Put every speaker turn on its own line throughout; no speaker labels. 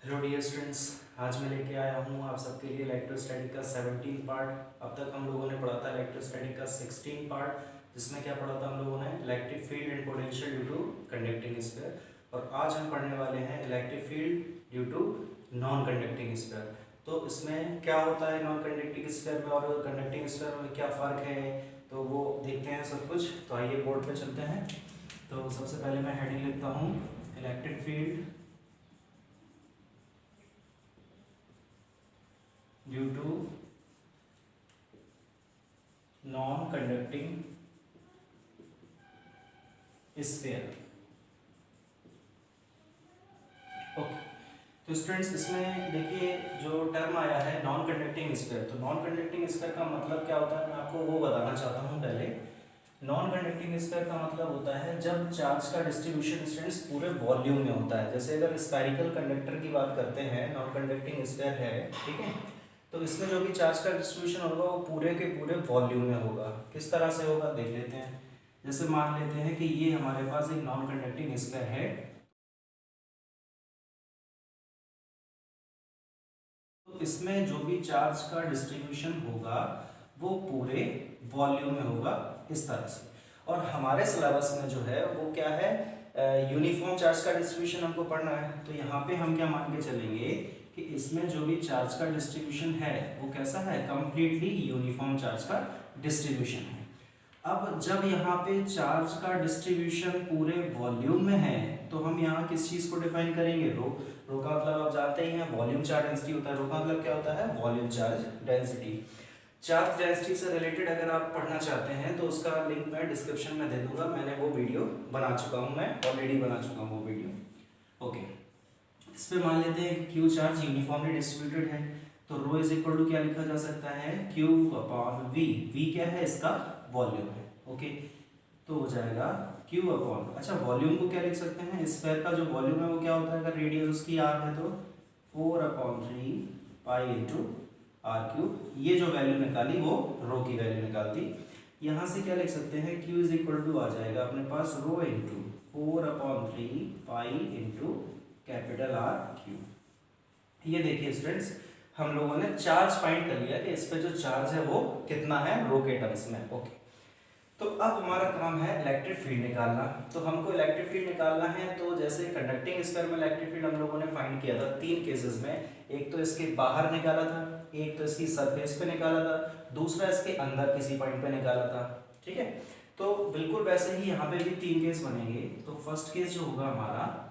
Hello dear students, आज मैं लेके आया हूँ आप सबके लिए इलेक्ट्रोस्टैटिक का 17 पार्ट। अब तक हम लोगों ने पढ़ा था इलेक्ट्रोस्टैटिक का 16 पार्ट, जिसमें क्या पढ़ा था हम लोगों ने electric field and potential due to conducting sphere. और आज हम पढ़ने वाले हैं electric field due to non conducting sphere. तो इसमें क्या होता है नॉन कंडक्टिंग स्फीयर में और कंडक्टिंग स्फीयर में क्या फ़र्क है, तो वो देखते हैं सब कुछ। तो आइए बोर्ड पे चलते हैं। तो सबसे पहले मैं हेडिंग लिखता हूँ electric field due to non conducting sphere. Okay, तो स्टूडेंट्स इसमें देखिए जो टर्म आया है नॉन कंडक्टिंग स्फीयर, तो नॉन कंडक्टिंग स्फीयर का मतलब क्या होता है मैं आपको वो बताना चाहता हूँ पहले। नॉन कंडक्टिंग स्फीयर का मतलब होता है जब चार्ज का डिस्ट्रीब्यूशन स्टूडेंट्स पूरे वॉल्यूम में होता है। जैसे अगर स्फेरिकल कंडक्टर की बात करते हैं, नॉन कंडक्टिंग स्फीयर है, ठीक है, तो इसमें जो भी चार्ज का डिस्ट्रीब्यूशन होगा वो पूरे के पूरे वॉल्यूम में होगा। किस तरह से होगा देख लेते हैं। जैसे मान लेते हैं कि ये हमारे पास एक नॉन कंडक्टिंग स्फीयर है, तो इसमें जो भी चार्ज का डिस्ट्रीब्यूशन होगा वो पूरे वॉल्यूम में होगा इस तरह से। और हमारे सिलेबस में जो है वो क्या है, यूनिफॉर्म चार्ज का डिस्ट्रीब्यूशन हमको पढ़ना है। तो यहाँ पे हम क्या मान के चलेंगे कि इसमें जो भी चार्ज का डिस्ट्रीब्यूशन है वो कैसा है, कंप्लीटली यूनिफॉर्म चार्ज का डिस्ट्रीब्यूशन है। अब जब यहाँ पे चार्ज का डिस्ट्रीब्यूशन पूरे वॉल्यूम में है तो हम यहाँ किस चीज को डिफाइन करेंगे, रो। रो का मतलब आप जानते ही हैं वॉल्यूम चार्ज डेंसिटी होता है। रो का मतलब क्या होता है, volume charge density. Charge density से रिलेटेड अगर आप पढ़ना चाहते हैं तो उसका लिंक मैं डिस्क्रिप्शन में दे दूंगा। मैंने वो वीडियो बना चुका हूँ, मैं ऑलरेडी बना चुका हूँ वो वीडियो। ओके, इस पे मान लेते हैं कि क्यू चार्ज यूनिफॉर्मली डिस्ट्रीब्यूटेड है, तो रो इज इक्वल टू क्या लिखा जा सकता है, क्यू अपॉन वी। वी क्या है, इसका वॉल्यूम है। ओके, तो हो जाएगा क्यू अपॉन, अच्छा वॉल्यूम को क्या लिख सकते हैं, स्फीयर का जो वॉल्यूम है वो क्या होता है, अगर रेडियस उसकी आर है तो 4/3 पाई इंटू आर क्यूब। ये जो वैल्यू निकाली वो रो की वैल्यू निकाल दी। यहाँ से क्या लिख सकते हैं, क्यू इज इक्वल टू आ जाएगा अपने पास rho into 4/3 pi into capital R cube. ये देखिए स्टूडेंट्स, हम लोगों ने चार्ज फाइंड कर लिया कि इस पे जो चार्ज है वो कितना है रो के टर्म्स में। ओके, तो अब हमारा काम है इलेक्ट्रिक फील्ड निकालना। तो हमको इलेक्ट्रिक फील्ड निकालना है, तो जैसे कंडक्टिंग स्फीयर में इलेक्ट्रिक फील्ड हम लोगों ने फाइंड किया था 3 केसेस में। एक तो इसके बाहर निकाला था, एक तो इसकी सरफेस पे निकाला था, दूसरा इसके अंदर किसी पॉइंट पे निकाला था। ठीक है, तो बिल्कुल वैसे ही यहाँ पे भी 3 केस बनेंगे। तो फर्स्ट केस जो होगा हमारा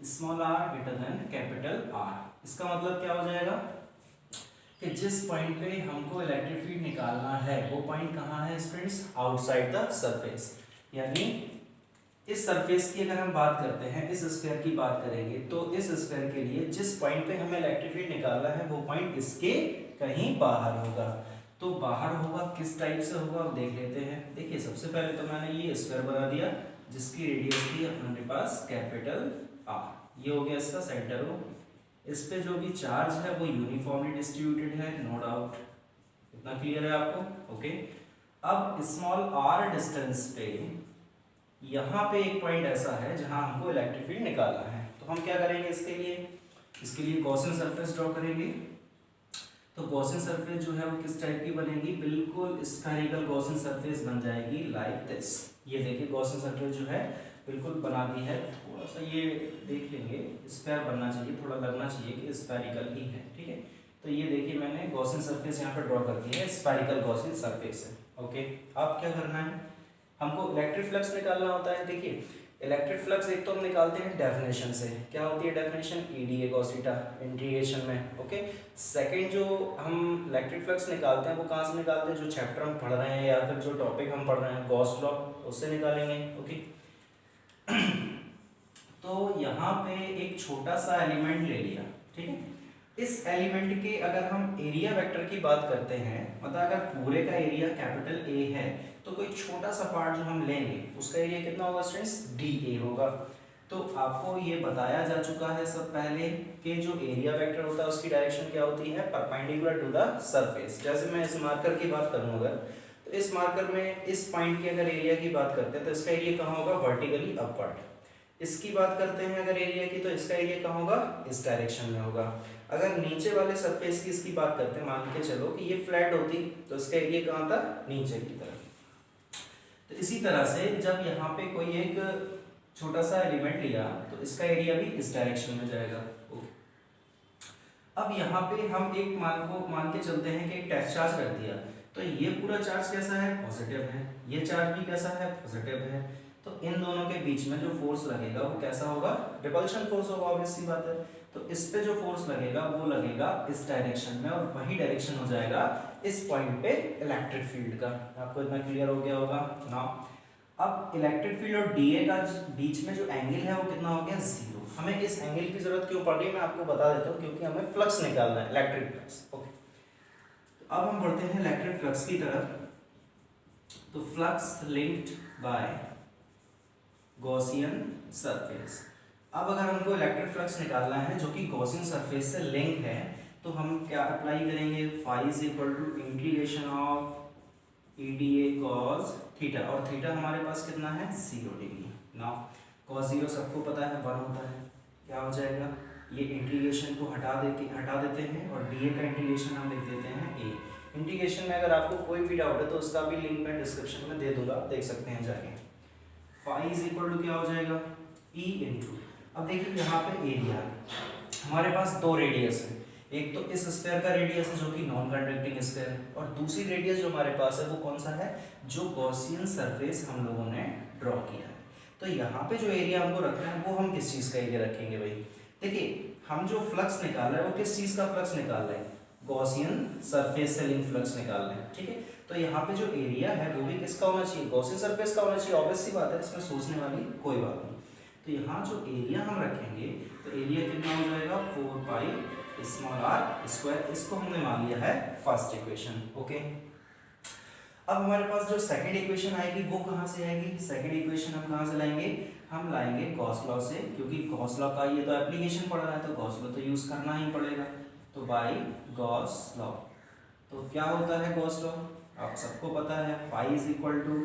small R greater than capital R. इसका मतलब क्या हो जाएगा कि जिस पॉइंट पे हमको इलेक्ट्रिक फील्ड निकालना है वो पॉइंट कहाँ है स्टूडेंट्स, आउटसाइड द सरफेस। यानी इस सरफेस की अगर हम बात करते हैं, इस स्फीयर की बात करेंगे, तो इस स्फीयर के लिए जिस पॉइंट पे हमें इलेक्ट्रिक फील्ड निकालना है वो पॉइंट इसके कहीं बाहर होगा। तो बाहर होगा किस टाइप से होगा अब देख लेते हैं। देखिए सबसे पहले तो मैंने ये स्फीयर बना दिया जिसकी रेडियस थी अपने पास कैपिटल आर। ये हो गया इसका सेंटर हो। इस पे जो भी चार्ज है वो यूनिफॉर्मली डिस्ट्रीब्यूटेड है, नो डाउट। इतना क्लियर है आपको। ओके, अब स्मॉल आर डिस्टेंस पे यहाँ पे एक पॉइंट ऐसा है जहां हमको इलेक्ट्रिक फील्ड निकालना है। तो हम क्या करेंगे इसके लिए गॉसियन सरफेस ड्रॉ करेंगे। तो गॉसियन सरफेस जो है वो किस टाइप की बनेगी, बिल्कुल स्फेरिकल गॉसियन सरफेस बन जाएगी लाइक दिस। ये देखिए गॉसियन सरफेस जो है बिल्कुल बना दी है। थोड़ा सा ये देख लेंगे, स्फेयर बनना चाहिए, थोड़ा लगना चाहिए कि स्फेरिकल ही है। ठीक है, तो ये देखिए मैंने गॉसियन सरफेस यहाँ पर ड्रॉ कर दी है, स्फेरिकल गॉसियन सरफेस है। ओके, अब क्या करना है, हमको इलेक्ट्रिक फ्लक्स निकालना होता है। देखिए इलेक्ट्रिक फ्लक्स एक तो हम निकालते हैं डेफिनेशन से, क्या होती है definition, EDA cos theta integration में। ओके, सेकंड जो हम इलेक्ट्रिक फ्लक्स निकालते हैं वो कहाँ से निकालते हैं, जो चैप्टर हम पढ़ रहे हैं या फिर जो टॉपिक हम पढ़ रहे हैं गॉस लॉ, उससे निकालेंगे। ओके, तो यहाँ पे एक छोटा सा एलिमेंट ले लिया। ठीक है, इस एलिमेंट के अगर हम एरिया वेक्टर की बात करते हैं, मतलब अगर पूरे का एरिया कैपिटल A है तो कोई छोटा सा पार्ट जो हम लेंगे उसका एरिया कितना होगा स्टूडेंट्स, DA होगा। तो आपको ये बताया जा चुका है सब पहले कि जो एरिया वेक्टर होता है उसकी डायरेक्शन क्या होती है, परपेंडिकुलर टू द सरफेस। जैसे मैं इस मार्कर की बात करूँ अगर, तो इस मार्कर में इस पॉइंट की अगर एरिया की बात करते हैं तो इसका एरिया कहाँ होगा, वर्टिकली अपवर्ड। इसकी बात करते हैं अगर एरिया की, तो इसका एरिया कहाँ होगा, इस डायरेक्शन में होगा। अगर नीचे वाले सरफेस की इसकी बात करते हैं, मान के चलो कि ये फ्लैट होती तो इसका एरिया कहाँ था, नीचे की तरफ। तो इसी तरह से जब यहाँ पे कोई एक छोटा सा एलिमेंट लिया तो इसका एरिया भी इस डायरेक्शन में जाएगा। अब यहाँ पे हम एक मान के चलते हैं कि एक टेस्ट चार्ज रख दिया, तो ये पूरा चार्ज कैसा है, पॉजिटिव है, ये चार्ज भी कैसा है, पॉजिटिव है। तो इन दोनों के बीच में जो फोर्स लगेगा वो कैसा होगा, रिपल्शन फोर्स होगा, ऑब्वियस सी बात है। तो इस पे जो फोर्स लगेगा वो लगेगा इस डायरेक्शन में, और वही डायरेक्शन हो जाएगा इस पॉइंट पे इलेक्ट्रिक फील्ड का। आपको इतना क्लियर हो गया होगा ना। अब इलेक्ट्रिक फील्ड और डीए का बीच में जो एंगल है वो कितना हो गया, जीरो। हमें इस एंगल की जरूरत क्यों पड़ रही है मैं आपको बता देता हूँ, क्योंकि हमें फ्लक्स निकालना है, इलेक्ट्रिक फ्लक्स। ओके, तो अब हम बढ़ते हैं इलेक्ट्रिक फ्लक्स की तरफ। तो flux linked by Gaussian surface. अब अगर हमको इलेक्ट्रिक फ्लक्स निकालना है जो कि गॉसियन सरफेस से लिंक है, तो हम क्या अप्लाई करेंगे, phi is equal to integration of EDA cos थीटा, और थीटा हमारे पास कितना है, 0 डिग्री। नाउ cos 0 सबको पता है 1 होता है, क्या हो जाएगा, ये इंटीग्रेशन को हटा देते हैं और DA का इंटीग्रेशन हम लिख देते हैं A। इंटीग्रेशन में अगर आपको कोई भी डाउट है तो उसका भी लिंक मैं डिस्क्रिप्शन में दे दूंगा, आप देख सकते हैं जाके। फाई इज इक्वल टू क्या हो जाएगा, E इंटू, अब देखिए यहाँ पे एरिया हमारे पास दो रेडियस है, एक तो इस स्फीयर का रेडियस है जो कि नॉन कंडक्टिंग स्फीयर है, और दूसरी रेडियस जो हमारे पास है वो कौन सा है, जो गॉसियन सरफेस हम लोगों ने ड्रॉ किया है। तो यहाँ पे जो एरिया हमको रखना है वो हम किस चीज़ का एरिया रखेंगे भाई, देखिए हम जो फ्लक्स निकाल रहे हैं वो किस चीज़ का फ्लक्स निकाल रहे हैं, गॉसियन सरफेस से लिंक फ्लक्स निकाल रहे हैं, ठीक है। तो यहाँ पे जो एरिया है वो भी किसका होना चाहिए, गॉसियन सरफेस का होना चाहिए, ऑब्वियस सी बात है, इसमें सोचने वाली कोई बात नहीं। तो यहाँ जो एरिया हम रखेंगे तो एरिया कितना हो जाएगा, 4 पाई स्मॉल r स्क्वायर, इसको हमने मान लिया है फर्स्ट इक्वेशन। ओके, अब हमारे पास जो सेकंड इक्वेशन आएगी वो कहाँ से आएगी, सेकंड इक्वेशन हम कहाँ से लाएंगे, हम लाएंगे गॉस लॉ से, क्योंकि गॉस लॉ का ये तो एप्लीकेशन पड़ रहा है तो गॉस लॉ तो यूज करना ही पड़ेगा। तो बाय गॉस लॉ, तो क्या होता है गॉस लॉ, आप सबको पता है, phi is equal to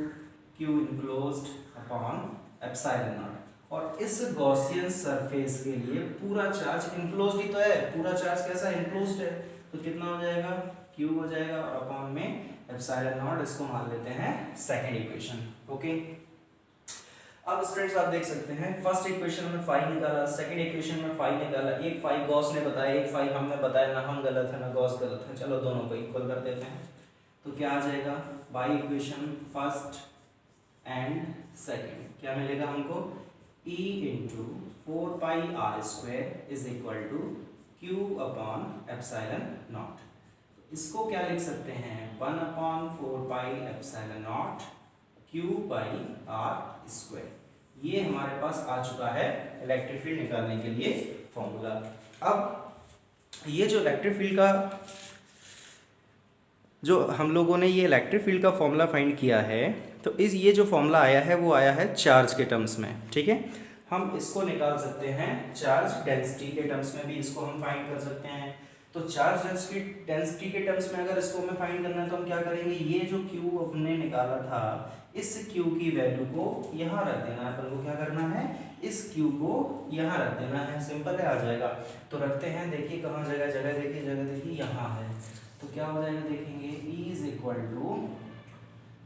Q enclosed upon epsilon naught, और इस गॉसियन सरफेस के लिए पूरा चार्ज इनक्लोज्ड ही तो है, पूरा चार्ज कैसा इनक्लोज्ड है, तो कितना हो जाएगा, Q हो जाएगा, और अपॉन में एप्सिलॉन नॉट, इसको मान लेते हैं सेकंड इक्वेशन। ओके, अब स्टूडेंट्स आप देख सकते हैं फर्स्ट इक्वेशन में फाई निकाला, सेकंड इक्वेशन में फाई निकाला, एक फाई गॉस ने बताया, एक फाई हमने बताया, ना हम गलत है ना गॉस गलत है, चलो दोनों को इक्वल कर देते हैं। तो क्या आ जाएगा, by equation first and second क्या मिलेगा हमको, E into 4 pi r square is equal to Q upon epsilon naught. इसको क्या लिख सकते हैं, 1 upon 4 pi epsilon naught Q by r square. ये हमारे पास आ चुका है इलेक्ट्रिक फील्ड निकालने के लिए फॉर्मूला। अब ये जो इलेक्ट्रिक फील्ड का जो हम लोगों ने ये इलेक्ट्रिक फील्ड का फॉर्मूला फाइंड किया है, तो इस ये जो फॉर्मूला आया है वो आया है चार्ज के टर्म्स में, ठीक है। हम इसको निकाल सकते हैं चार्ज डेंसिटी के टर्म्स में भी, इसको हम फाइंड कर सकते हैं। तो चार्ज डेंसिटी के टर्म्स में अगर इसको हमें फाइंड करना है तो हम क्या करेंगे, ये जो Q हमने निकाला था इस Q की वैल्यू को यहाँ रख देना है, अपन को क्या करना है, इस Q को यहाँ रख देना है, सिंपल है, आ जाएगा। तो रखते हैं, देखिए कहाँ जगह देखिए यहाँ है, तो क्या हो जाएगा देखेंगे, E is equal to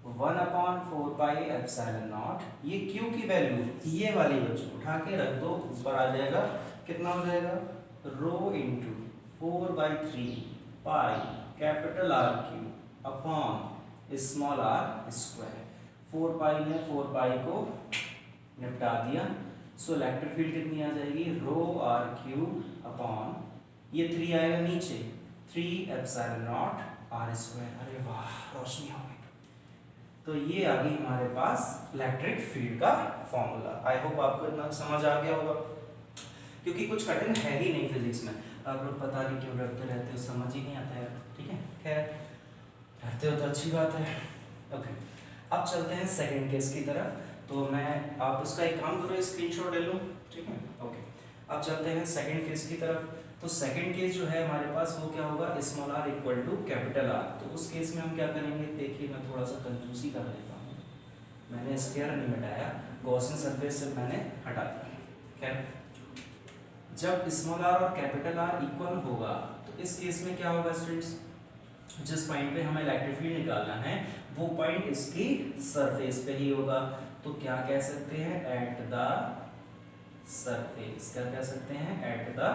1 upon 4 pi epsilon naught, ये Q की वैल्यू ये वाली बच्चों उठा के रख दो, ऊपर आ जाएगा, कितना हो जाएगा, rho into 4/3 pi capital R³ upon small r square. 4 pi ने 4 पाई को निपटा दिया, सो इलेक्ट्रिक फील्ड कितनी आ जाएगी, रो R³ अपॉन ये 3 आएगा नीचे, 3 एप्सिलॉन नॉट r स्क्वायर। अरे वाह, रोशनी हो गई। तो ये आ गई हमारे पास इलेक्ट्रिक फील्ड का फॉर्मूला। आई होप आपको इतना समझ आ गया होगा, क्योंकि कुछ कठिन है ही नहीं फिजिक्स में। आप लोग पता नहीं क्यों डरते रहते हो, समझ ही नहीं आता है, ठीक है। खैर डरते हो तो अच्छी बात है। ओके, अब चलते हैं सेकंड केस की तरफ। तो मैं आप उसका एक काम करो, स्क्रीनशॉट ले लो, ठीक है। ओके, अब चलते हैं सेकंड केस की तरफ। तो सेकंड केस जो है हमारे पास वो क्या होगा, small r equal to capital R। तो उस केस में हम क्या करेंगे, देखिए मैं थोड़ा सा कंजूसी कर लेता हूँ, मैंने स्फीयर नहीं मिटाया, गॉसियन सरफेस से मैंने हटा दिया। खैर, जब स्मॉल आर और कैपिटल आर इक्वल होगा तो इस केस में क्या होगा स्टूडेंट्स, जिस पॉइंट पे हमें इलेक्ट्रिक फील्ड निकालना है वो पॉइंट इसकी सरफेस पे ही होगा। तो क्या कह सकते हैं, एट द सरफेस। क्या कह सकते हैं, एट द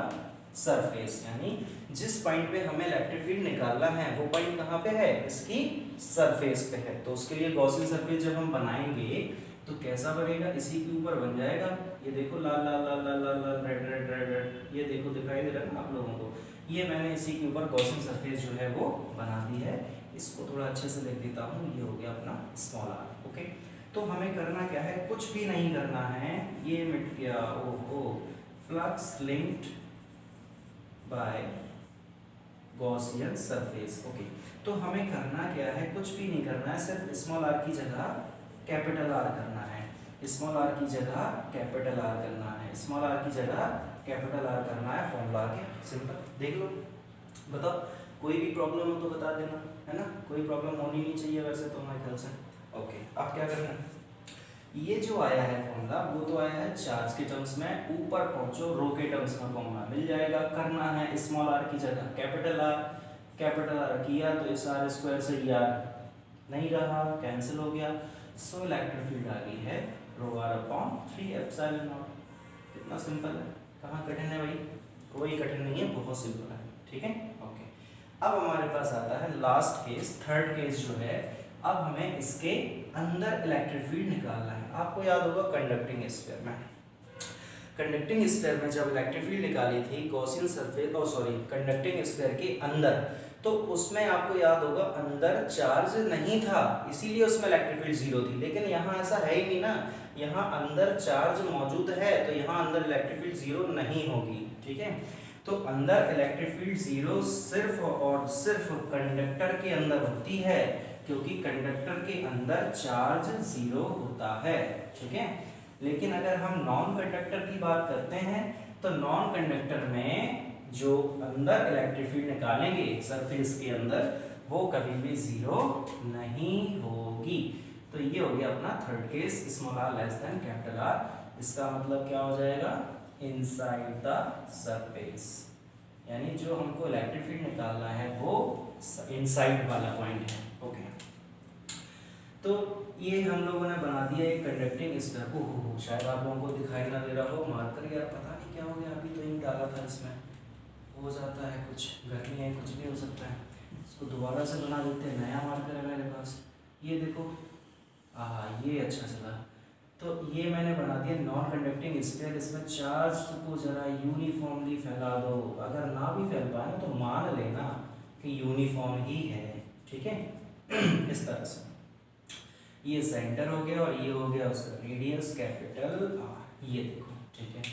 सरफेस, यानी जिस पॉइंट पे हमें इलेक्ट्रिक फील्ड निकालना है वो पॉइंट कहाँ पे है, इसकी सरफेस पे है। तो उसके लिए गॉसियन सरफेस जब हम बनाएंगे तो कैसा बनेगा, इसी के ऊपर बन जाएगा। ये देखो लाल लाल लाल लाल लाल लाल रेड रेड रेड रेड, ये देखो दिखाई दे रहा है ना आप लोगों को। ये मैंने इसी के ऊपर गॉसियन सरफेस जो है वो बना दी है। इसको थोड़ा अच्छे से लिख देता हूँ, ये हो गया अपना स्मॉल आर। ओके, तो हमें करना क्या है, कुछ भी नहीं करना है, ये मिट गया। ओहो, flux linked by Gaussian surface. Okay, तो हमें करना क्या है, कुछ भी नहीं करना है, सिर्फ स्मॉल आर की जगह कैपिटल आर करना है, स्मॉल आर की जगह कैपिटल आर करना है, स्मॉल आर की जगह कैपिटल आर करना है। फॉर्मूला के सिंपल देख लो, बताओ कोई भी प्रॉब्लम हो तो बता देना, है ना, कोई प्रॉब्लम होनी नहीं चाहिए वैसे तो हमारे ख्याल से। ओके, अब क्या करना है, ये जो आया है फॉर्मूला वो तो आया है चार्ज के टर्म्स में, ऊपर पहुंचो रो के टर्म्स में फॉर्मूला मिल जाएगा। करना है स्मॉल आर की जगह कैपिटल आर किया तो इस आर स्क्वायर से ये आर नहीं रहा, कैंसिल हो गया। सो इलेक्ट्रिक फील्ड आ गई है रो आर अपॉन 3 एप्सिलॉन नॉट। कितना सिंपल है, कहाँ कठिन है भाई, कोई कठिन नहीं है, बहुत सिंपल है। ठीक है, ओके। अब हमारे पास आता है लास्ट केस, थर्ड केस जो है, अब हमें इसके अंदर इलेक्ट्रिक फील्ड निकालना है। आपको याद होगा कंडक्टिंग स्फीयर में, कंडक्टिंग स्फीयर में जब इलेक्ट्रिक फील्ड निकाली थी गॉसियन सरफेस, कंडक्टिंग स्फीयर के अंदर, तो उसमें आपको याद होगा अंदर चार्ज नहीं था, इसीलिए उसमें इलेक्ट्रिक फील्ड जीरो थी। लेकिन यहाँ ऐसा है ही नहीं ना, यहाँ अंदर चार्ज मौजूद है, तो यहाँ अंदर इलेक्ट्रिक फील्ड जीरो नहीं होगी। ठीक है, तो अंदर इलेक्ट्रिक फील्ड जीरो सिर्फ और सिर्फ कंडक्टर के अंदर होती है, क्योंकि कंडक्टर के अंदर चार्ज जीरो होता है। ठीक है, लेकिन अगर हम नॉन कंडक्टर की बात करते हैं तो नॉन कंडक्टर में जो अंदर इलेक्ट्रिक फील्ड निकालेंगे सरफेस के अंदर, वो कभी भी जीरो नहीं होगी। तो ये हो गया अपना third case, small R less than capital R. इसका मतलब क्या हो जाएगा, इनसाइड द सरफेस, यानी जो हमको इलेक्ट्रिक फील्ड निकालना है वो इनसाइड वाला पॉइंट है। ओके, तो ये हम लोगों ने बना दिया एक कंडक्टिंग स्फीयर। ओहो, शायद आप लोगों को दिखाई ना दे रहा हो, मार्कर यार पता नहीं क्या हो गया, अभी तो इंक डाला था इसमें, हो जाता है कुछ, गर्मी है, कुछ भी हो सकता है। इसको दोबारा से बना देते हैं, नया मार्कर है मेरे पास, ये देखो, ये अच्छा चला। तो ये मैंने बना दिया नॉन कंडक्टिंग स्फीयर, इसमें चार्ज को जरा यूनिफॉर्मली फैला दो, अगर ना भी फैल पाए तो मान लेना कि यूनिफॉर्म ही है। ठीक है, इस तरह से ये सेंटर हो गया और ये हो गया उसका रेडियस कैपिटल आर, ये देखो। ठीक है,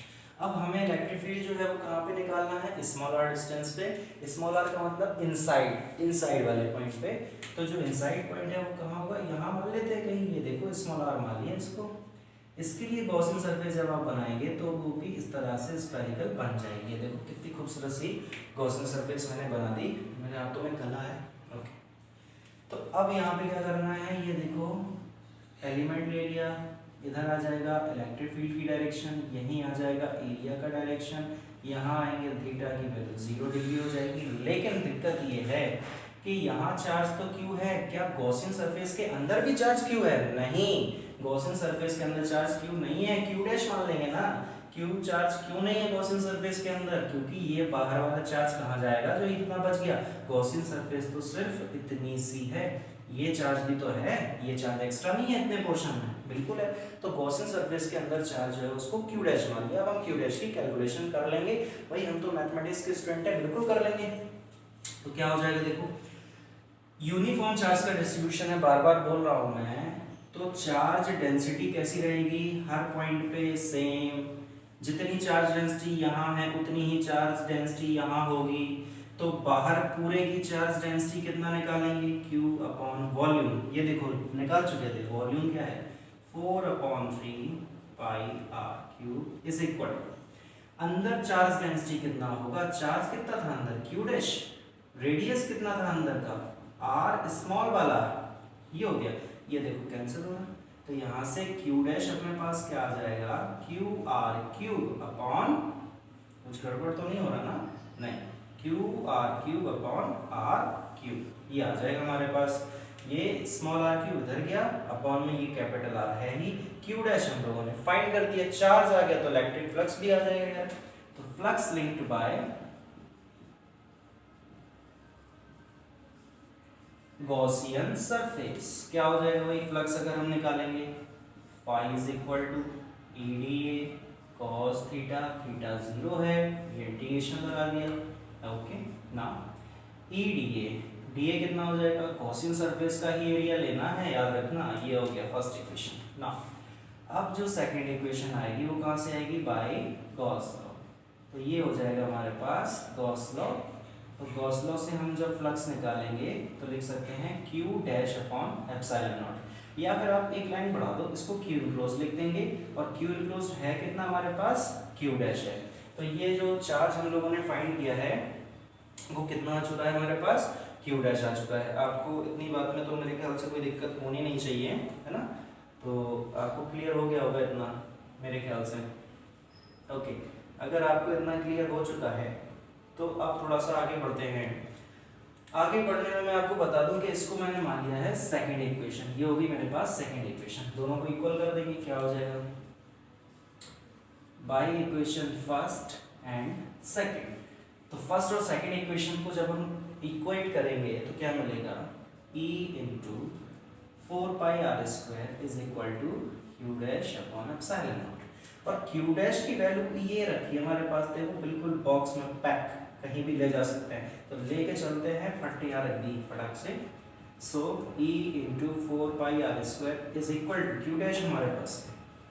अब हमें इलेक्ट्रिक फील्ड जो है वो कहाँ पे निकालना है, स्मॉल आर डिस्टेंस पे। स्मॉल आर का मतलब इनसाइड वाले पॉइंट पे। तो जो इनसाइड पॉइंट है वो कहाँ होगा, यहाँ मान लेते हैं कहीं, ये देखो स्मॉल आर मान लिया इसको। इसके लिए गॉसियन सरफेस जब आप बनाएंगे तो वो भी इस तरह से स्फेरिकल बन जाएगी। देखो कितनी खूबसूरत सी गॉसियन सरफेस मैंने बना दी, मेरे हाथों में कला है। ओके, तो अब यहाँ पे क्या करना है, ये देखो एलिमेंट ले लिया, इधर आ जाएगा इलेक्ट्रिक फील्ड की डायरेक्शन, यहीं आ जाएगा एरिया का डायरेक्शन, यहाँ आएंगे थीटा की वैल्यू 0 डिग्री हो जाएगी। लेकिन दिक्कत ये है कि यहाँ चार्ज तो क्यू है, क्या गॉसियन सरफेस के अंदर भी चार्ज क्यू है? नहीं, गॉसियन सरफेस के अंदर चार्ज क्यू नहीं है, क्यू डैश मान लेंगे ना। क्यू चार्ज क्यों नहीं है गॉसियन सरफेस के अंदर, क्योंकि ये बाहर वाला चार्ज कहाँ जाएगा जो इतना बच गया। गॉसियन सरफेस तो सिर्फ इतनी सी है, ये चार्ज भी तो है, ये चार्ज एक्स्ट्रा नहीं है इतने पोर्शन में, बिल्कुल है। तो गॉसियन सरफेस के अंदर चार्ज है उसको क्यू डैश मान लिया। अब हम क्यू डैश की कैलकुलेशन कर लेंगे, भाई हम तो मैथमेटिक्स के स्टूडेंट हैं, बिल्कुल कर लेंगे। तो क्या हो जाएगा, देखो यूनिफॉर्म चार्ज का डिस्ट्रीब्यूशन है, बार बार बोल रहा हूं मैं, तो चार्ज डेंसिटी कैसी रहेगी, हर पॉइंट पे सेम, जितनी चार्ज डेंसिटी यहाँ है उतनी ही चार्ज डेंसिटी यहाँ होगी। तो बाहर पूरे की चार्ज डेंसिटी कितना निकालेंगे, Q अपॉन वॉल्यूम, ये देखो निकाल चुके थे, वॉल्यूम क्या है 4/3 pi R cube is equal to, अंदर चार्ज डेंसिटी कितना होगा, चार्ज कितना था अंदर Q डैश, रेडियस कितना था अंदर का R स्मॉल वाला, ये हो गया, ये देखो कैंसिल हो रहा, तो यहाँ से क्यू डैश अपने पास क्या आ जाएगा, क्यू आर क्यूब अपॉन, कुछ गड़बड़ तो नहीं हो रहा ना, नहीं, Q R cube upon R cube, ये आ जाएगा हमारे पास। ये स्मॉल आर क्यूब इधर गया, अपॉन में ये कैपिटल आर है ही, क्यू डैश हम लोगों ने फाइंड कर दिया, चार्ज आ गया तो इलेक्ट्रिक फ्लक्स भी आ जाएगा यार। तो flux linked by Gaussian surface क्या हो जाएगा भाई, फ्लक्स अगर हम निकालेंगे, phi is equal to EDA cos theta, theta 0 है, ये इंटीग्रेशन लगा दिया। ओके ना, EDA DA कितना हो जाएगा, गॉसियन सरफेस का ही एरिया लेना है, याद रखना, ये हो गया फर्स्ट इक्वेशन ना। अब जो सेकंड इक्वेशन आएगी वो कहाँ से आएगी, बाय गॉस लॉ। तो ये हो जाएगा हमारे पास गॉस लॉ। तो गॉस लॉ से हम जब फ्लक्स निकालेंगे तो लिख सकते हैं Q dash upon epsilon not, या फिर आप एक लाइन बढ़ा दो, इसको Q इनक्लोज लिख देंगे, और Q इनक्लोज है कितना हमारे पास, Q डैश है। तो ये जो चार्ज हम लोगों ने फाइंड किया है वो कितना आ चुका है हमारे पास, Q डैश आ चुका है। आपको इतनी बात में तो मेरे ख्याल से कोई दिक्कत होनी नहीं चाहिए, है ना, तो आपको क्लियर हो गया होगा इतना मेरे ख्याल से। ओके, अगर आपको इतना क्लियर हो चुका है तो अब थोड़ा सा आगे बढ़ते हैं। आगे बढ़ने में मैं आपको बता दूं कि इसको मैंने मान लिया है सेकंड इक्वेशन, ये होगी मेरे पास सेकंड इक्वेशन, दोनों को इक्वल कर देंगे, क्या हो जाएगा, by equation first and second. तो फर्स्ट और सेकंड इक्वेशन को जब हम इक्वेट करेंगे तो क्या मिलेगा, E into 4πr² is equal to Q dash upon epsilon naught. और Q डैश की वैल्यू ये रखी है हमारे पास, देखो बिल्कुल बॉक्स में पैक, कहीं भी ले जा सकते हैं, तो लेके चलते हैं, फटिया रख दी फटाक से। So E into 4πr² is equal to Q dash हमारे पास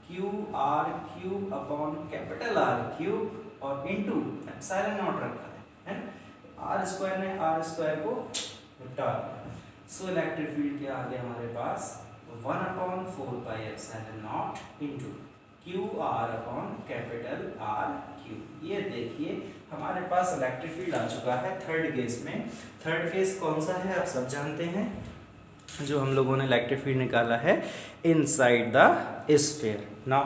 Q R cube upon capital R cube, और इंटू एप्सिलॉन नॉट रखा है, R² ने R² को निपटा दिया। सो इलेक्ट्रिक फील्ड क्या आ गया हमारे पास, 1/4πε0 into Q R upon capital R cube. ये देखिए हमारे पास इलेक्ट्रिक फील्ड आ चुका है थर्ड केस में। थर्ड केस कौन सा है आप सब जानते हैं, जो हम लोगों ने इलेक्ट्रिक फील्ड निकाला है इनसाइड द स्फीयर। नाउ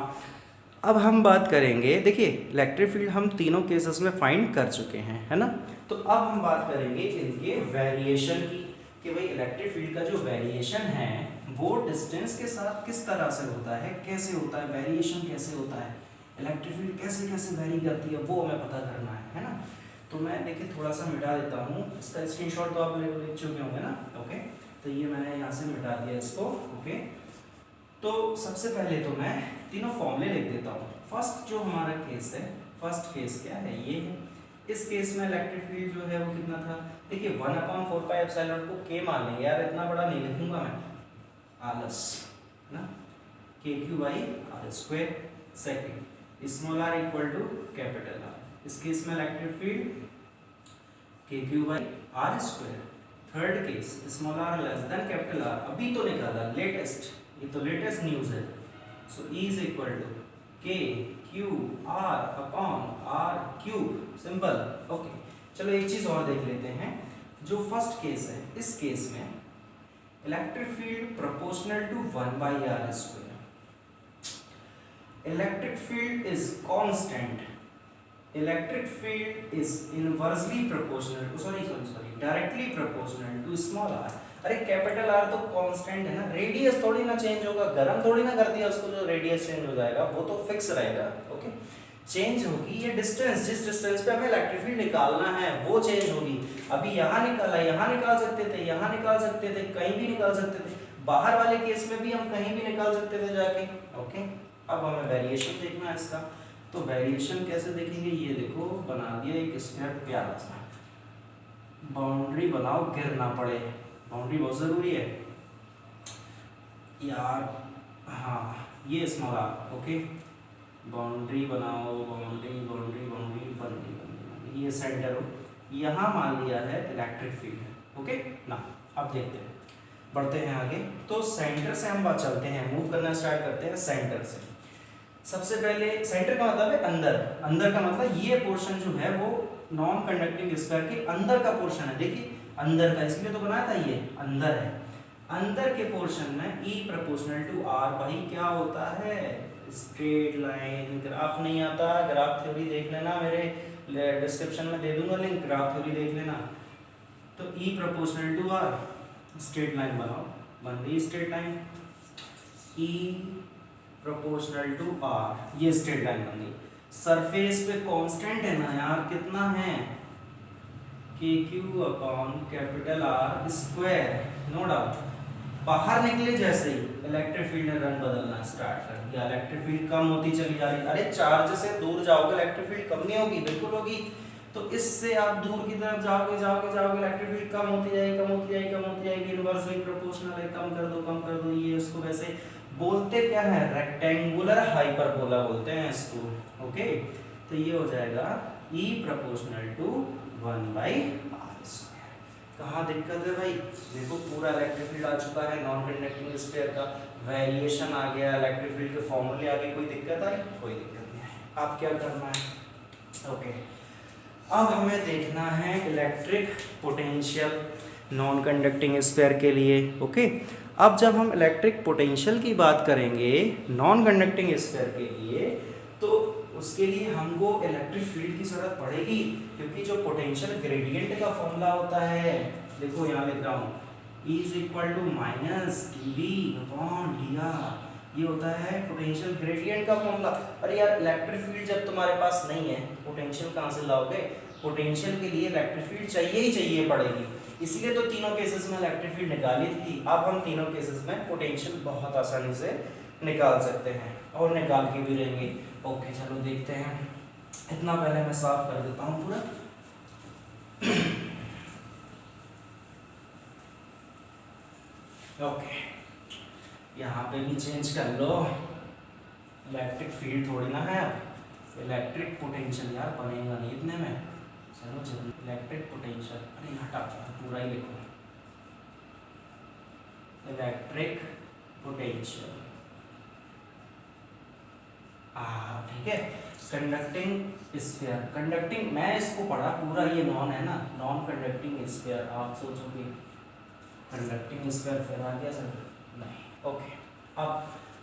अब हम बात करेंगे, देखिए इलेक्ट्रिक फील्ड हम तीनों केसेस में फाइंड कर चुके हैं, है ना। तो अब हम बात करेंगे इनके वेरिएशन की, कि भाई इलेक्ट्रिक फील्ड का जो वेरिएशन है वो डिस्टेंस के साथ किस तरह से होता है, कैसे होता है, वेरिएशन कैसे होता है, इलेक्ट्रिक फील्ड कैसे कैसे वेरी करती है, वो हमें पता करना है ना। तो मैं देखिए थोड़ा सा मिटा देता हूँ, इसका स्क्रीनशॉट तो आप लोग ले चुके होंगे ना। ओके, तो ये मैंने यहाँ से मिटा दिया इसको। ओके, तो सबसे पहले तो मैं तीनों फॉर्मूले लिख देता हूँ। फर्स्ट जो हमारा केस है, फर्स्ट केस क्या है, ये है। इस केस में इलेक्ट्रिक फील्ड जो है वो कितना था, देखिए 1/4πε को K मान लेंगे यार, इतना बड़ा नहीं लिखूंगा मैं, आलस ना, KQ/R²। Second small r equal to capital R, इस केस में electric field KQ/R²। Third case small r less than capital R, अभी तो निकाला लेटेस्ट, ये तो लेटेस्ट न्यूज़ है। So E is equal to KQ/R upon R cube, simple. Okay, चलो एक चीज और देख लेते हैं। जो फर्स्ट केस है, इस केस में electric field proportional to 1/r²। Electric field is constant, electric field is inversely proportional, sorry directly proportional to small r। अरे कैपिटल R तो कांस्टेंट है ना, रेडियस थोड़ी ना चेंज होगा, गरम थोड़ी ना कर दिया उसको जो रेडियस चेंज हो जाएगा, वो तो फिक्स रहेगा। ओके, चेंज होगी ये डिस्टेंस, जिस डिस्टेंस पे हमें इलेक्ट्रिक फील्ड निकालना है वो चेंज होगी। अभी यहाँ निकाला, यहाँ निकाल सकते थे, यहाँ निकाल सकते थे, कहीं भी निकाल सकते थे, बाहर वाले केस में भी हम कहीं भी निकाल सकते थे जाके। ओके, अब हमें वेरिएशन देखना है इसका। तो वेरिएशन कैसे देखेंगे, ये देखो बना दिया एक स्क्वायर प्यारा सा, बाउंड्री बनाओ गिर ना पड़े, बाउंड्री बहुत जरूरी है यार। हाँ, ये स्मॉल r। ओके, बाउंड्री बनाओ, बाउंड्री बाउंड्री बाउंड्री बन गई, ये सेंटर हो, यहाँ मान लिया है इलेक्ट्रिक फील्ड। ओके ना, अब देखते हैं, बढ़ते हैं आगे। तो सेंटर से हम बात चलते हैं, मूव करना स्टार्ट करते हैं सेंटर से। सबसे पहले सेंटर का मतलब है अंदर, अंदर का मतलब ये पोर्शन जो है वो नॉन कंडक्टिंग स्फीयर के अंदर का पोर्शन है। देखिए अंदर का, इसलिए तो बनाया था, ये अंदर है। अंदर के पोर्शन में E प्रोपोर्शनल टू R भाई क्या होता है, स्ट्रेट लाइन। ग्राफ नहीं आता, ग्राफ थ्योरी देख लेना, मेरे डिस्क्रिप्शन में दे दूंगा लिंक, ग्राफ थ्योरी देख लेना। तो E proportional to R, straight line बनाओ, बन गई straight line. E proportional to R, ये स्ट्रेट लाइन बन गई। सरफेस पे कांस्टेंट है ना यार, कितना है, KQ upon capital R square, no doubt. बाहर निकले जैसे ही इलेक्ट्रिक फील्ड ने रंग बदलना स्टार्ट कर दिया, इलेक्ट्रिक फील्ड कम होती चली जा रही। अरे चार्ज से दूर जाओगे इलेक्ट्रिक फील्ड कम नहीं होगी, बिल्कुल होगी। तो इससे आप दूर की तरफ जाओगे जाओगे जाओगे, इलेक्ट्रिक फील्ड कम होती जाएगी कम होती जाएगी कम होती जाएगी, इनवर्सली प्रोपोर्शनल है, कम कर दो। ये उसको वैसे बोलते क्या है, रेक्टेंगुलर हाइपरबोला बोलते हैं इसको, ओके। तो ये हो जाएगा E प्रोपोर्शनल टू 1/r²। कहाँ दिक्कत है भाई, देखो पूरा इलेक्ट्रिक फील्ड आ चुका है, नॉन कंडक्टिंग स्फीयर का वेरिएशन आ गया, इलेक्ट्रिक फील्ड के फॉर्मूले आ गए, कोई दिक्कत आई, कोई दिक्कत नहीं है। अब क्या करना है, ओके, अब हमें देखना है electric potential non conducting sphere के लिए, ओके। अब जब हम इलेक्ट्रिक पोटेंशियल की बात करेंगे नॉन कंडक्टिंग स्फीयर के लिए, तो उसके लिए हमको इलेक्ट्रिक फील्ड की जरूरत पड़ेगी, क्योंकि जो पोटेंशियल ग्रेडियंट का फॉर्मूला होता है, देखो यहाँ लिख रहा हूँ, E is equal to minus dV upon dr, ये होता है पोटेंशियल ग्रेडियंट का फॉर्मूला। अरे यार इलेक्ट्रिक फील्ड जब तुम्हारे पास नहीं है, पोटेंशियल कहाँ से लाओगे, पोटेंशियल के लिए इलेक्ट्रिक फील्ड चाहिए ही चाहिए पड़ेगी, इसलिए तो तीनों केसेस में इलेक्ट्रिक फील्ड निकाली थी। अब हम तीनों केसेस में पोटेंशियल बहुत आसानी से निकाल सकते हैं और निकाल के भी रहेंगे, ओके। चलो देखते हैं, इतना पहले मैं साफ कर देता हूँ पूरा। ओके, यहाँ पे भी चेंज कर लो, इलेक्ट्रिक फील्ड थोड़ी ना है, इलेक्ट्रिक पोटेंशियल यार बनेगा नहीं इतने में। चलो चलो, इलेक्ट्रिक पोटेंशियल, अरे हटा पूरा ही लिखो, इलेक्ट्रिक पोटेंशियल, ठीक है। कंडक्टिंग स्फीयर, कंडक्टिंग मैं इसको पढ़ा पूरा, ये नॉन है ना, नॉन कंडक्टिंग स्फीयर, आप सोचोगे कंडक्टिंग स्फीयर फिर आ गया सर, नहीं, ओके। अब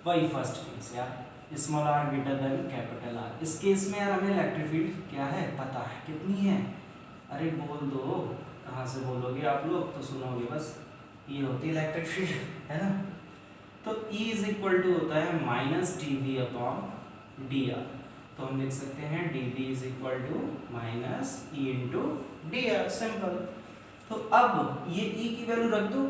वही फर्स्ट केस यार, small r greater than capital R, इस केस में यार हमें इलेक्ट्रिक फील्ड क्या है पता है, कितनी है, अरे बोल दो, कहाँ से बोलोगे आप लोग, तो सुनोगे बस, ये होती है इलेक्ट्रिक फील्ड, है ना। तो E इज इक्वल टू होता है माइनस dV अपॉन dr, तो हम लिख सकते हैं dV is equal to minus E into dr, simple. तो अब ये E की वैल्यू रख दो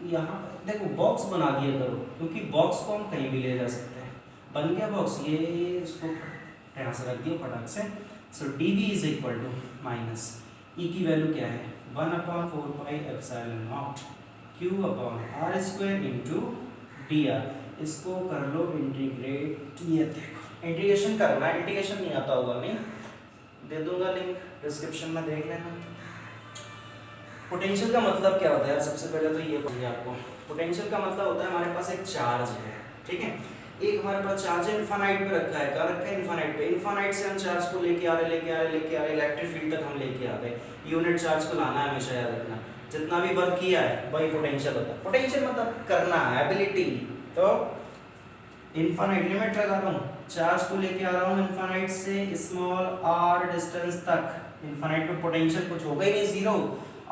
यहाँ, देखो बॉक्स बना दिया करो, क्योंकि बॉक्स को हम कहीं भी ले जा सकते हैं, बन गया बॉक्स, ये इसको यहाँ से रख दिया फटाक से। So dV is equal to minus E की वैल्यू क्या है 1/4πε0 Q upon r square into dr, इसको कर लो इंटीग्रेट, ये देखो इंटीग्रेशन करना है, इंटीग्रेशन नहीं आता होगा, नहीं दे दूंगा लिंक डिस्क्रिप्शन में, देख लेना। पोटेंशियल का मतलब क्या होता है यार, सबसे पहले तो ये पढ़िए आपको, पोटेंशियल का मतलब होता है हमारे पास एक चार्ज है, ठीक है, एक हमारे पास चार्ज है, इनफाइनाइट पे रखा है, कहाँ रखा है, इनफाइनाइट पे, इनफाइनाइट से हम चार्ज को लेके आ रहे इलेक्ट्रिक फील्ड तक हम लेके आ गए, यूनिट चार्ज को लाना है, हमेशा याद रखना, जितना भी वर्क किया है वही पोटेंशियल होता है। पोटेंशियल मतलब करना है, एबिलिटी, तो इनफाइनाइट लिमिट लगा रहा हूँ, चार्ज को लेके आ रहा हूँ इनफाइनाइट से स्मॉल r डिस्टेंस तक, इनफाइनाइट पे पोटेंशियल कुछ होगा ही नहीं, जीरो,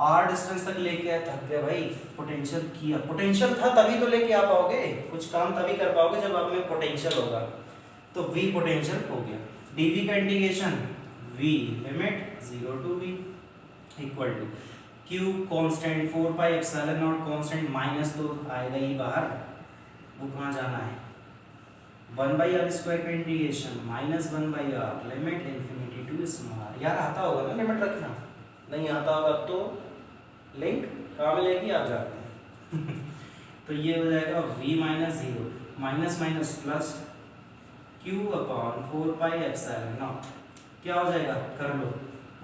r डिस्टेंस तक लेके आए, थक गए भाई, पोटेंशियल किया, पोटेंशियल था तभी तो लेके आ पाओगे, कुछ काम तभी कर पाओगे जब आप में पोटेंशियल होगा, तो v पोटेंशियल हो गया। dv का integration v limit 0 to v equal to q constant 4πε0 constant, minus तो आएगा ही बाहर, वो कहाँ जाना है, 1/r स्क्वायर का integration minus 1/r limit infinity to small r, यार आता होगा ना लिमिट रखना, नहीं आता होगा तो लिंक कहाँ मिलेगी, आप जानते हैं। तो ये हो जाएगा v minus 0 minus minus plus q upon 4πε0, क्या हो जाएगा कर लो,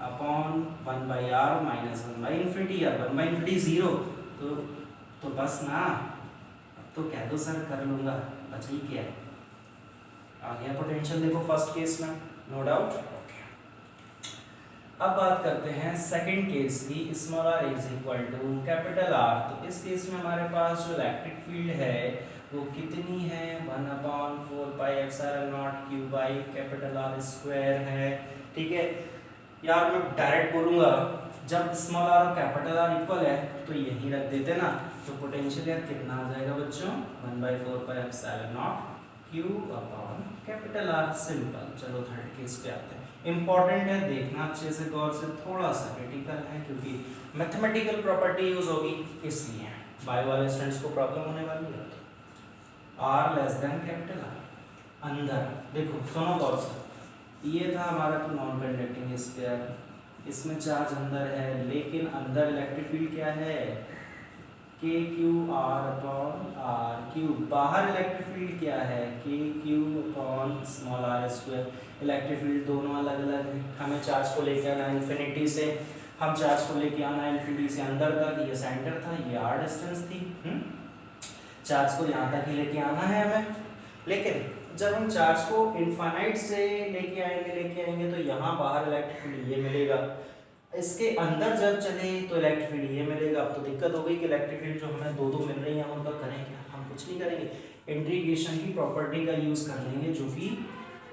अपॉन 1/r माइनस 1/∞, यार 1/∞ 0, तो बस ना, अब तो कह दो सर कर लूँगा, बचा ही क्या है, आ गया पोटेंशियल, देखो फर्स्ट केस में, नो डाउट। अब बात करते हैं सेकंड केस की, small r is equal to capital R। तो इस केस में हमारे पास जो इलेक्ट्रिक फील्ड है वो कितनी है, 1/4πε0 q by capital R square है। ठीक है यार, मैं डायरेक्ट बोलूंगा, जब स्मॉल r और कैपिटल R इक्वल है तो यही रख देते ना, तो पोटेंशियल यार कितना आ जाएगा बच्चों, 1/4πε0 q upon capital R। Simple. चलो थर्ड केस पे आते हैं। इंपॉर्टेंट है, देखना अच्छे से गौर से, थोड़ा सा क्रिटिकल है क्योंकि मैथमेटिकल प्रॉपर्टी यूज होगी, इसलिए बायो वाले स्टूडेंट्स को प्रॉब्लम होने वाली है। r less than capital R। अंदर देखो, सुनो गौर से, ये था हमारा तो नॉन कंडक्टिंग स्फीयर, इसमें चार्ज अंदर है, लेकिन अंदर इलेक्ट्रिक फील्ड क्या है, K Q R upon R Q. बाहर इलेक्ट्रिक फील्ड क्या है, K Q upon small R square. Electric field दोनों अलग अलग है, हमें चार्ज को लेके आना इन्फिनिटी से, हम चार्ज को लेके आना इन्फिनिटी से अंदर तक, ये सेंटर था, ये आर डिस्टेंस थी। चार्ज को यहाँ तक ही लेके आना है हमें, लेकिन जब हम चार्ज को इनफाइनाइट से लेके आएंगे तो यहाँ बाहर इलेक्ट्रिक फील्ड ये मिलेगा, इसके अंदर जब चले तो इलेक्ट्रिक फील्ड ये मिलेगा। अब तो दिक्कत हो गई कि इलेक्ट्रिक फील्ड जो हमें दो मिल रही हैं उनका करें क्या, हम कुछ नहीं करेंगे, इंटीग्रेशन की प्रॉपर्टी का यूज कर लेंगे, जो कि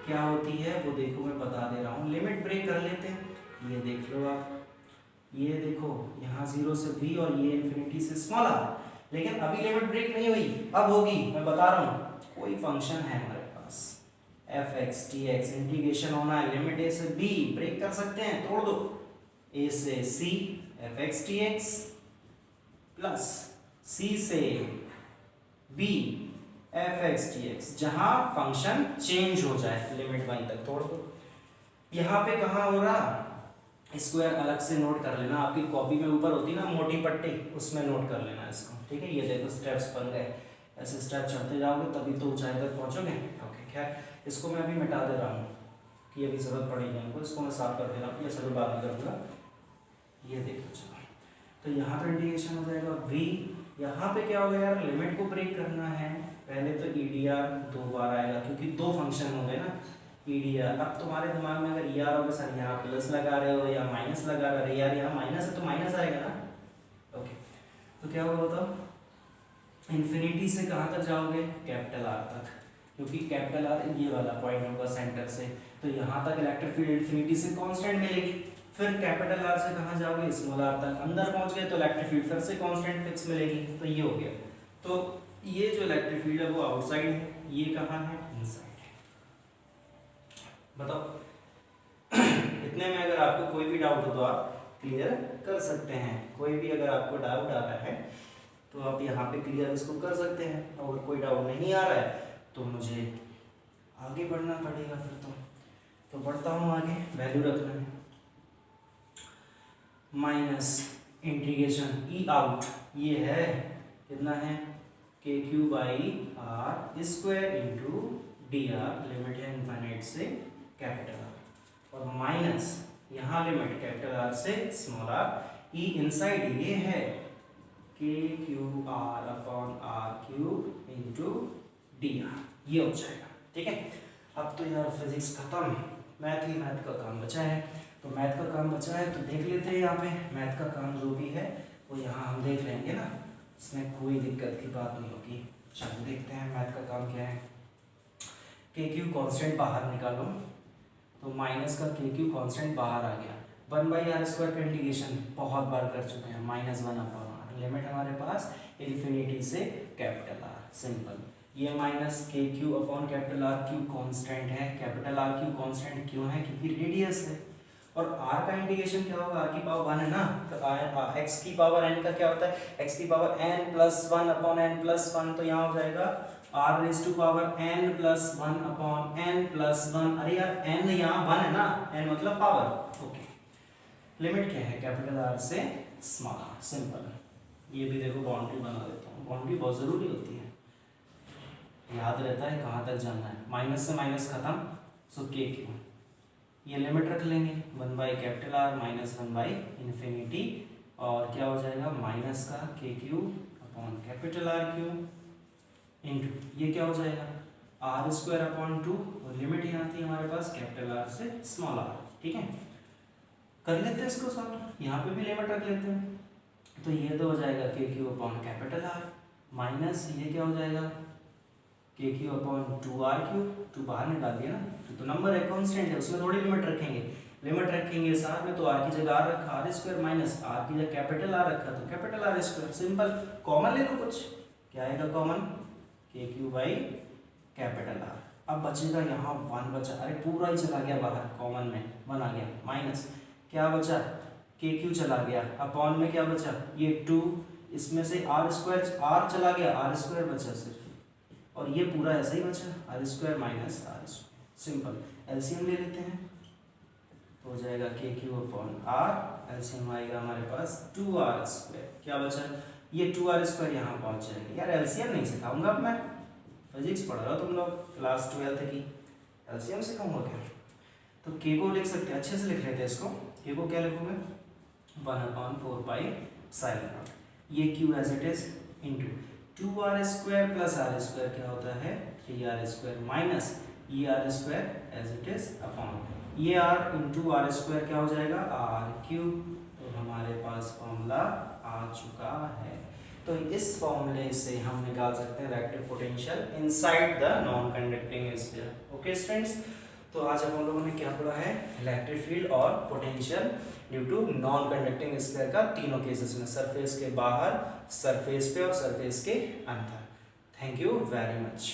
क्या होती है वो देखो मैं बता दे रहा हूँ। लिमिट ब्रेक कर लेते हैं, ये देख लो आप, ये देखो यहाँ 0 से v और ये इन्फिनिटी से स्मॉल r, लेकिन अभी लिमिट ब्रेक नहीं हुई, अब होगी, मैं बता रहा हूँ। कोई फंक्शन है हमारे पास f(x) dx, इंटीग्रेशन होना है, लिमिट a से b, ब्रेक कर सकते हैं, तोड़ दो, a से c f(x) dx plus c से b f(x) dx, जहां फंक्शन चेंज हो जाए, लिमिट वहीं तक तोड़ दो। यहाँ पे कहाँ हो रहा, स्क्वायर अलग से नोट कर लेना, आपकी कॉपी में ऊपर होती ना मोटी पट्टी, उसमें नोट कर लेना इसको। ठीक है, ये देखो स्टेप्स बन गए, ऐसे स्टेप चढ़ते जाओगे तभी तो ऊंचाई तक पहुंचोगे। ओके खैर, इसको मैं अभी मिटा दे रहा हूँ कि अभी जरूरत पड़ेगी हमको, इसको मैं साफ कर दे रहा हूँ, ये सभी बात नहीं करूँगा। ये देखो चलो, तो यहाँ पर इंटीग्रेशन हो जाएगा v, यहाँ पे क्या होगा यार, लिमिट को ब्रेक करना है, पहले तो EDR 2 बार आएगा क्योंकि दो फंक्शन हो गए ना EDR। अब तुम्हारे दिमाग में अगर ER होगा, सर यहाँ प्लस लगा रहे हो या माइनस लगा रहे हो, यार यहाँ माइनस है तो माइनस आएगा ना। ओके, तो क्या होगा बताओ, इन्फिनिटी से कहाँ तक जाओगे, कैपिटल R तक, क्योंकि कैपिटल R ये वाला पॉइंट होगा सेंटर से, तो यहाँ तक इलेक्ट्रिक फील्ड इन्फिनिटी से कांस्टेंट मिलेगी। फिर कैपिटल R से कहाँ जाओगे, स्मॉल r तक, अंदर पहुँच गए तो इलेक्ट्रिक फील्ड फिर से कांस्टेंट फिक्स मिलेगी, तो ये हो गया। तो ये जो इलेक्ट्रिक फील्ड है वो आउटसाइड है, ये कहाँ है, इनसाइड है। बताओ इतने में अगर आपको कोई भी डाउट हो तो आप क्लियर कर सकते हैं, कोई भी अगर आपको डाउट आ रहा है तो आप यहाँ पे क्लियर इसको कर सकते हैं, और कोई डाउट नहीं आ रहा है तो मुझे आगे बढ़ना पड़ेगा फिर तो बढ़ता हूँ आगे, वैल्यू रखना है, माइनस इंटीग्रेशन ई आउट, ये है कितना है, K Q by R square into D R, limit है इनफाइनाइट से कैपिटल आर, और माइनस यहाँ लिमिट कैपिटल आर से स्मॉल आर, ई इनसाइड ये है K Q R upon R cube into D R, ये हो जाएगा। ठीक है, अब तो यार फिजिक्स खत्म, मैथ ही मैथ का काम बचा है, तो मैथ का काम बचा है तो देख लेते हैं। यहाँ पे मैथ का काम जो भी है वो यहाँ हम देख लेंगे ना, इसमें कोई दिक्कत की बात नहीं होगी। चलो देखते हैं मैथ का काम क्या है। के क्यू कॉन्स्टेंट बाहर निकालो, तो माइनस का के क्यू कॉन्स्टेंट बाहर आ गया, 1/r स्क्वायर का इंटीग्रेशन बहुत बार कर चुके हैं, -1/r, लिमिट हमारे पास इन्फिनिटी से कैपिटल आर, सिंपल। ये माइनस के Q upon capital R Q constant है, कैपिटल आर क्यू कॉन्स्टेंट क्यों है, क्योंकि रेडियस है, और r का इंटीग्रेशन क्या होगा, r की पावर 1 है ना, तो x की पावर n का क्या होता है, x की power n plus 1 upon n plus 1, तो यहाँ हो जाएगा r raise to power n plus 1 upon n plus 1। अरे यार n यहाँ 1 है ना, n मतलब पावर। ओके, लिमिट क्या है, कैपिटल R से स्मॉल r, सिंपल। ये भी देखो बाउंड्री बना देता हूँ, बाउंड्री बहुत ज़रूरी होती है, याद रहता है कहाँ तक जाना है, माइनस से माइनस खत्म, सो के क्यू, ये लिमिट रख लेंगे 1/R माइनस 1/इन्फिनिटी, और क्या हो जाएगा माइनस का के Q upon capital R Q into ये क्या हो जाएगा R स्क्वायर अपॉन 2, और लिमिट यहाँ थी हमारे पास कैपिटल R से स्मॉल r। ठीक है, कर लेते हैं इसको सॉल्व, यहाँ पे भी लिमिट रख लेते हैं। तो ये तो हो जाएगा के Q upon capital R minus ये क्या हो जाएगा के क्यू अपॉन 2r क्यूब, 2 बाहर निकाल दिया ना, तो नंबर है कांस्टेंट है उसमें थोड़ी लिमिट रखेंगे, लिमिट रखेंगे साथ में, तो r की जगह r रखा r स्क्वायर माइनस r की जगह कैपिटल R रखा तो capital R square, simple. Common ले लो कुछ, क्या आएगा कॉमन, के क्यू बाई कैपिटल R। अब बचेगा यहाँ 1 बचा, अरे पूरा ही चला गया बाहर, कॉमन में 1 आ गया, माइनस क्या बचा के क्यू चला गया, अपॉन में क्या बचा ये 2, इसमें से r स्क्वायर r चला गया, r स्क्वायर बचा सिर्फ, और ये पूरा ऐसा ही बचा r square minus r square, simple. LCM ले लेते हैं तो हो जाएगा के क्यू अपॉन r, एलसीएम आएगा हमारे पास 2r स्क्वायर, क्या बचा ये 2r स्क्वायर यहाँ पहुँच जाएगा। यार एलसीएम नहीं सिखाऊंगा अब मैं, फिजिक्स पढ़ रहा हो तुम लोग क्लास 12th की, एलसीएम सिखाऊंगा क्या। तो के को लिख सकते हैं, अच्छे से लिख लेते हैं इसको, के को क्या लिखोगे 1/4 पाई एप्सिलॉन नॉट, ये Q as it is into 2r square plus r square क्या होता है 3r स्क्वायर माइनस ये r square as it is upon ये r इंटू आर स्क्वायर क्या हो जाएगा r क्यूब। तो हमारे पास फॉर्मूला आ चुका है। तो इस फॉर्मूले से हम निकाल सकते हैं electric potential inside the non conducting sphere. Okay students, तो आज हम लोगों ने क्या पढ़ा है, इलेक्ट्रिक फील्ड और potential due to non conducting sphere का तीनों केसेस में, सरफेस के बाहर, सरफेस पे और सरफेस के अंदर। Thank you very much.